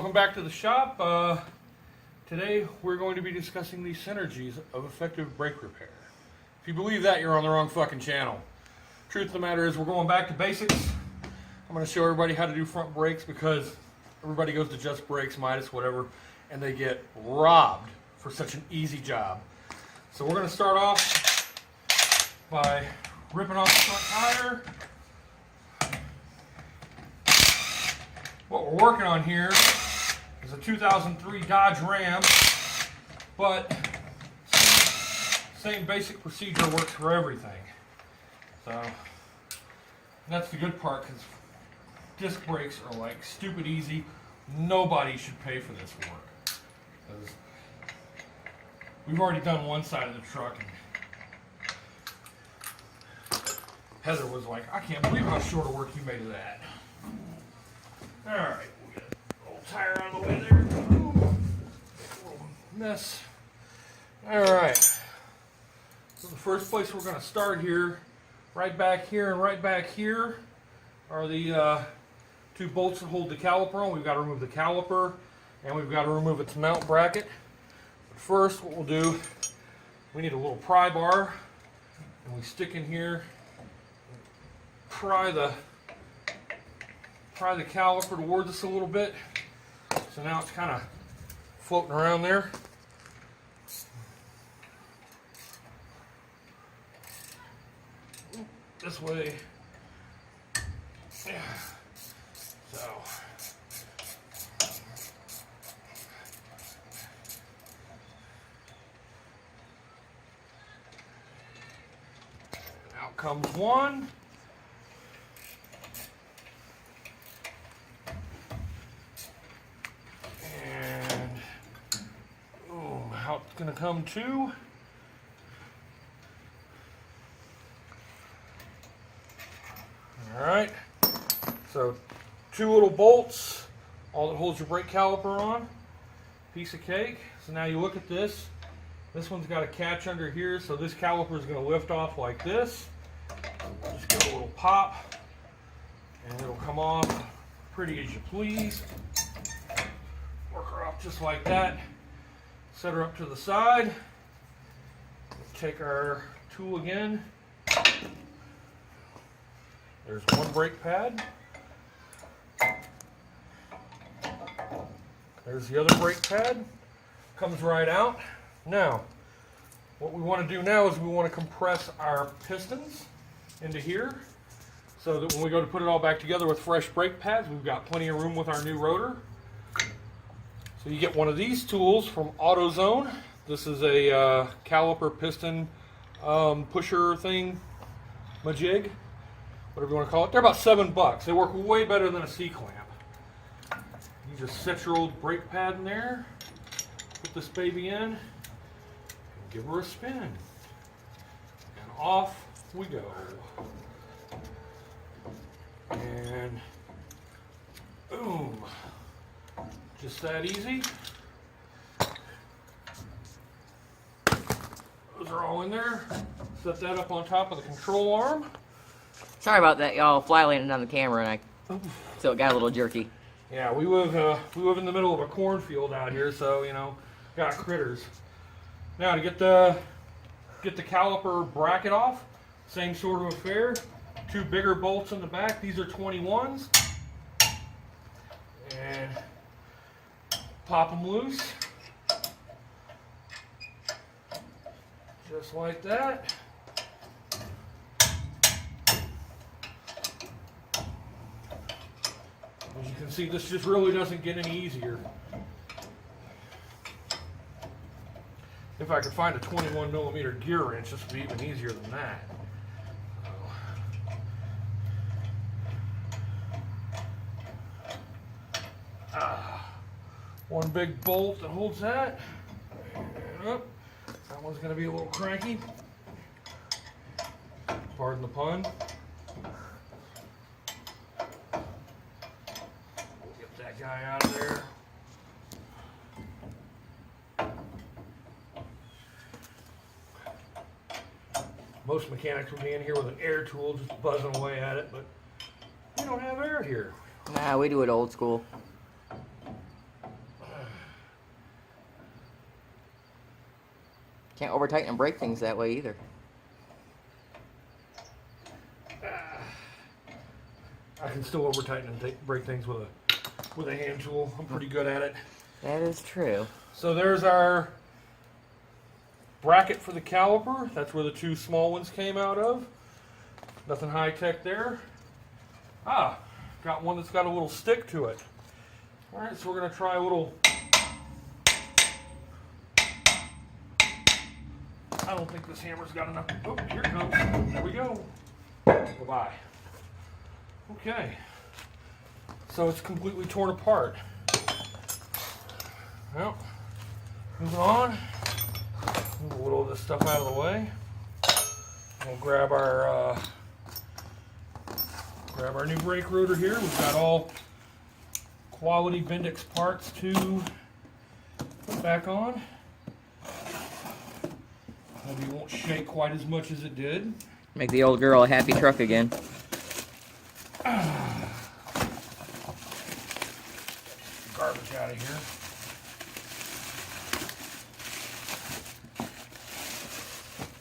Welcome back to the shop. Today we're going to be discussing the synergies of effective brake repair. If you believe that, you're on the wrong fucking channel. Truth of the matter is we're going back to basics. I'm going to show everybody how to do front brakes because everybody goes to Just Brakes, Midas, whatever, and they get robbed for such an easy job. So we're going to start off by ripping off the front tire. What we're working on here is a 2003 Dodge Ram, but same basic procedure works for everything. So that's the good part, because disc brakes are like stupid easy. Nobody should pay for this work. We've already done one side of the truck, and Heather was like, I can't believe how short a work you made of that. Alright, we got a little tire on the way there. Ooh, a little mess. Alright, so the first place we're going to start here, right back here and right back here, are the two bolts that hold the caliper on. We've got to remove the caliper, and we've got to remove its mount bracket. But first, what we'll do, we need a little pry bar, and we stick in here, pry the caliper towards us a little bit. So now it's kind of floating around there. This way. Yeah. So. Out comes one. Out it's going to come two. Alright, so two little bolts, all that holds your brake caliper on, piece of cake. So now you look at this, this one's got a catch under here, so this caliper is going to lift off like this. Just give it a little pop, and it'll come off pretty as you please. Work her off just like that. Set her up to the side. Take our tool again. There's one brake pad. There's the other brake pad. Comes right out. Now, what we want to do now is we want to compress our pistons into here so that when we go to put it all back together with fresh brake pads, we've got plenty of room with our new rotor. So you get one of these tools from AutoZone. This is a caliper piston pusher thing, majig, whatever you want to call it. They're about $7. They work way better than a C-clamp. You just set your old brake pad in there, put this baby in, and give her a spin. And off we go. And boom. Just that easy. Those are all in there. Set that up on top of the control arm. Sorry about that, y'all. Fly landed on the camera, and so it got a little jerky. Yeah, we live in the middle of a cornfield out here, so you know, got critters. Now to get the caliper bracket off, same sort of affair. Two bigger bolts in the back. These are 21s, and pop them loose, just like that. As you can see, this just really doesn't get any easier. If I could find a 21mm gear wrench, this would be even easier than that. One big bolt that holds that. And that one's going to be a little cranky. Pardon the pun. Get that guy out of there. Most mechanics would be in here with an air tool just buzzing away at it, but we don't have air here. Nah, we do it old school. Can't over tighten and break things that way either. I can still over tighten and break things with a hand tool. I'm pretty good at it. That is true. So there's our bracket for the caliper. That's where the two small ones came out of. Nothing high tech there. Got one that's got a little stick to it. All right, so we're going to try a little. I don't think this hammer's got enough. Oh, here it comes. There we go. Bye-bye. Okay. So it's completely torn apart. Well, moving on. Move a little of this stuff out of the way. We'll grab our new brake rotor here. We've got all quality Bendix parts to put back on. Maybe it won't shake quite as much as it did. Make the old girl a happy truck again. Garbage out of here.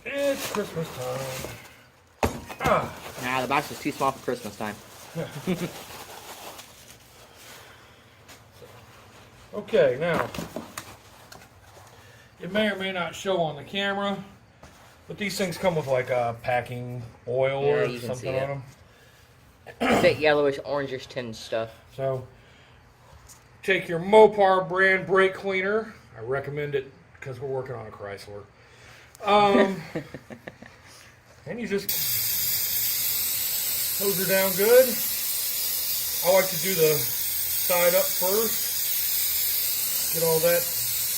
It's Christmas time. Nah, the box was too small for Christmas time. Okay, now, it may or may not show on the camera, but these things come with like a packing oil Yeah, or you can see something it. on them. That yellowish, orangish tinge stuff. So, take your Mopar brand brake cleaner. I recommend it because we're working on a Chrysler. And you just hose her down good. I like to do the side up first. Get all that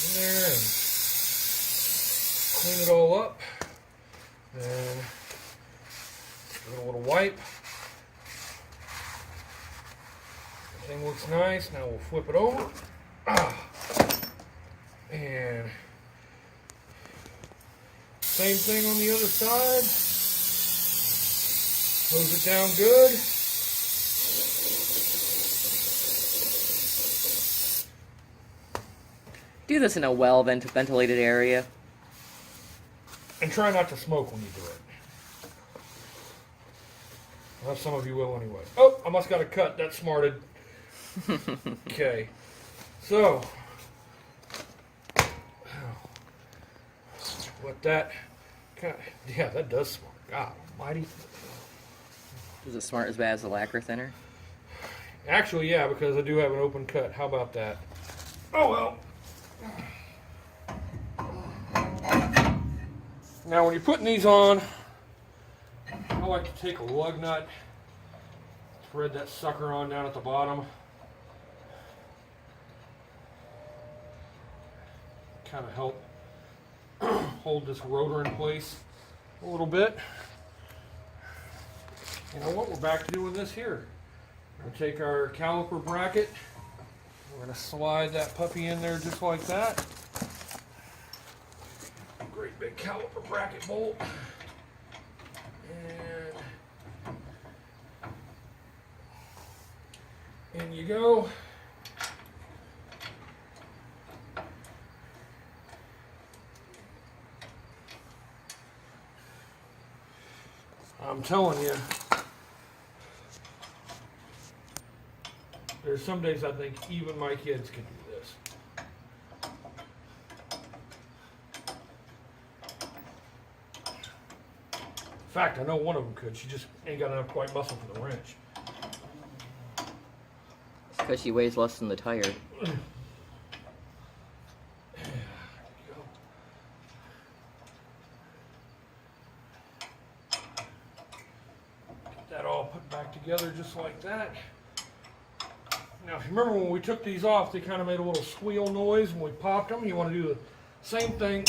in there and clean it all up. And give it a little wipe. Everything looks nice. Now we'll flip it over. And same thing on the other side. Hose it down good. Do this in a well-ventilated area. And try not to smoke when you do it. Well, some of you will anyway. Oh, I must got a cut. That smarted. Okay. So, let that, yeah, that does smart. God almighty. Is it smart as bad as the lacquer thinner? Actually, yeah, because I do have an open cut. How about that? Oh, well. Now, when you're putting these on, I like to take a lug nut, thread that sucker on down at the bottom. Kind of help hold this rotor in place a little bit. You know what? We're back to doing this here. We're going to take our caliper bracket. We're going to slide that puppy in there just like that. Great big caliper bracket bolt. And in you go. I'm telling you, there's some days I think even my kids can do this. In fact, I know one of them could. She just ain't got enough quite muscle for the wrench. It's because she weighs less than the tire. That all put back together just like that. Now, if you remember when we took these off, they kind of made a little squeal noise when we popped them. You want to do the same thing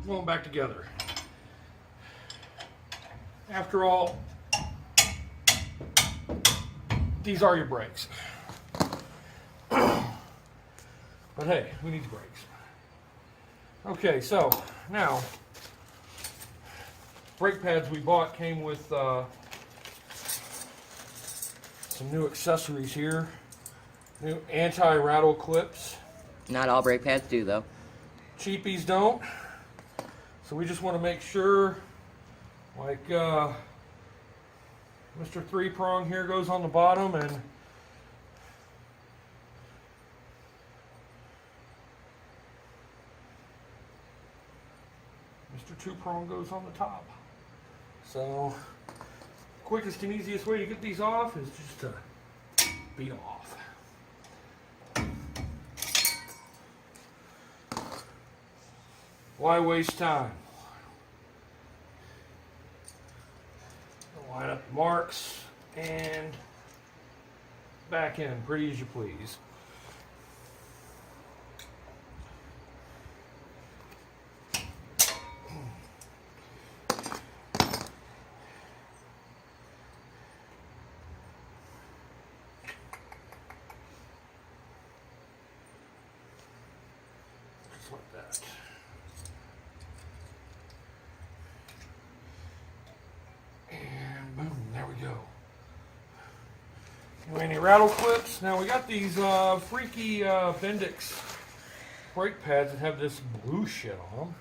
going back together. After all, these are your brakes. But hey, who needs brakes? Okay, so now, brake pads we bought came with some new accessories here. New anti-rattle clips. Not all brake pads do, though. Cheapies don't. So we just want to make sure, like Mr. 3-prong here goes on the bottom, and Mr. 2-prong goes on the top. So quickest and easiest way to get these off is just to beat them off. Why waste time? Line up the marks and back in, pretty as you please. Just like that. And boom, there we go. Any rattle clips? Now we got these freaky Bendix brake pads that have this blue shit on them.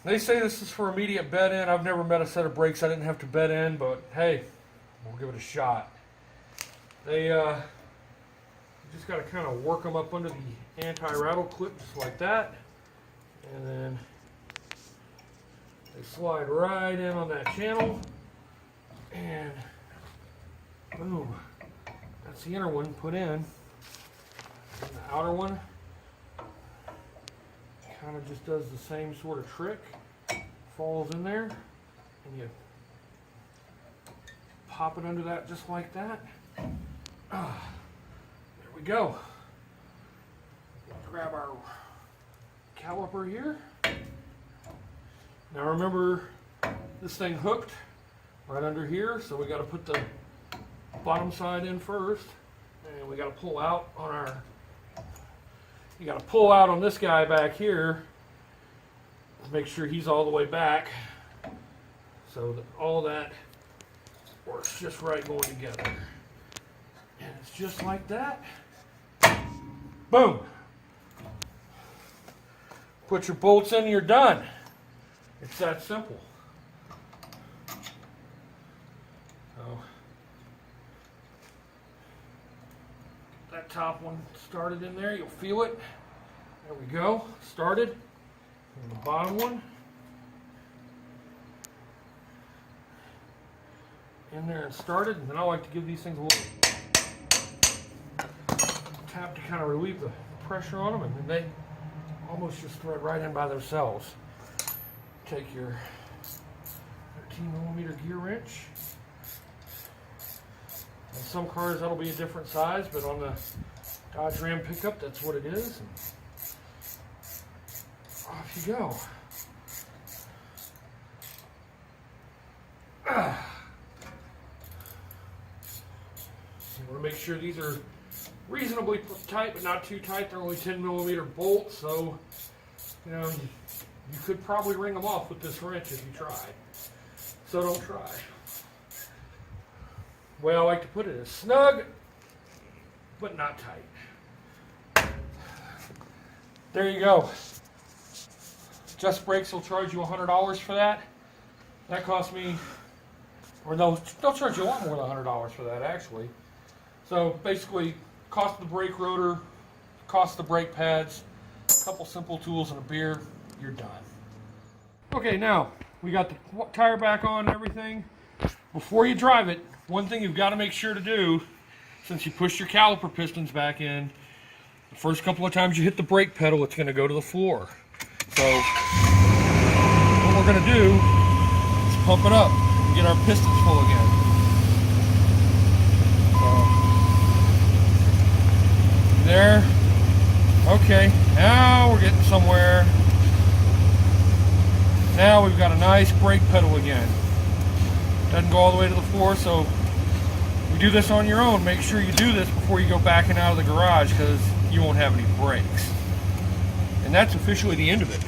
They say this is for immediate bed in. I've never met a set of brakes I didn't have to bed in, but hey, we'll give it a shot. They just got to kind of work them up under the anti-rattle clip just like that, and then they slide right in on that channel, and boom, that's the inner one put in. And the outer one kind of just does the same sort of trick. Falls in there, and you pop it under that just like that. There we go. Grab our caliper here. Now remember, this thing hooked right under here, so we got to put the bottom side in first, and we got to pull out on our. You got to pull out on this guy back here. Make sure he's all the way back, so that all that works just right going together. And it's just like that. Boom. Put your bolts in, you're done. It's that simple. So, that top one started in there, you'll feel it. There we go, started. And the bottom one in there and started, and then I like to give these things a little tap to kind of relieve the pressure on them, and then they almost just thread right in by themselves. Take your 13mm gear wrench. On some cars that'll be a different size, but on the Dodge Ram pickup that's what it is. And off you go. You want to make sure these are reasonably tight, but not too tight. They're only 10mm bolts, so you know you could probably wring them off with this wrench if you tried. So don't try. The way I like to put it is snug, but not tight. There you go. Just Brakes will charge you $100 for that. That cost me, or no, they'll charge you a lot more than $100 for that actually. So basically, cost of the brake rotor, cost of the brake pads, a couple simple tools and a beer, you're done. Okay, now we got the tire back on and everything. Before you drive it, one thing you've got to make sure to do, since you push your caliper pistons back in, the first couple of times you hit the brake pedal, it's going to go to the floor. So what we're going to do is pump it up and get our pistons full again. So, there. Okay, now we're getting somewhere. Now we've got a nice brake pedal again. Doesn't go all the way to the floor, so you do this on your own. Make sure you do this before you go backing out of the garage, because you won't have any brakes. And that's officially the end of it.